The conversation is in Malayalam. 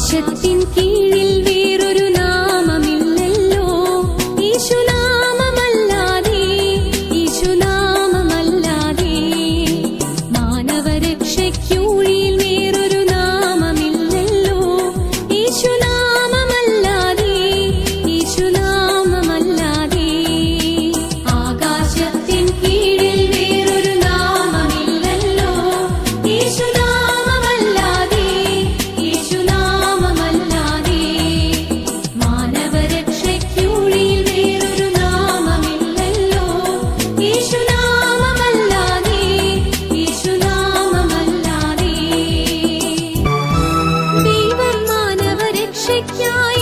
ആകാശത്തിൻ കീഴിൽ വേറൊരു നാമമില്ലല്ലോ, യേശുനാമമല്ലാതെ, യേശുനാമമല്ലാതെ. മാനവരക്ഷയ്ക്കുള്ളിൽ വേറൊരു നാമമില്ലല്ലോ, യേശുനാമമല്ലാതെ, യേശുനാമമല്ലാതെ. ആകാശത്തിൻ കീഴിൽ വേറൊരു നാമമില്ലല്ലോ, യേശുനാമമല്ലാതെ, യേശുനാമമല്ലാതെ. മാനവരക്ഷയ്ക്കുള്ളിൽ വേറൊരു നാമമില്ലല്ലോ, യേശുനാമമല്ലാതെ, യേശുനാമമല്ലാതെ. ദൈവം മാനവരക്ഷയ്ക്കായി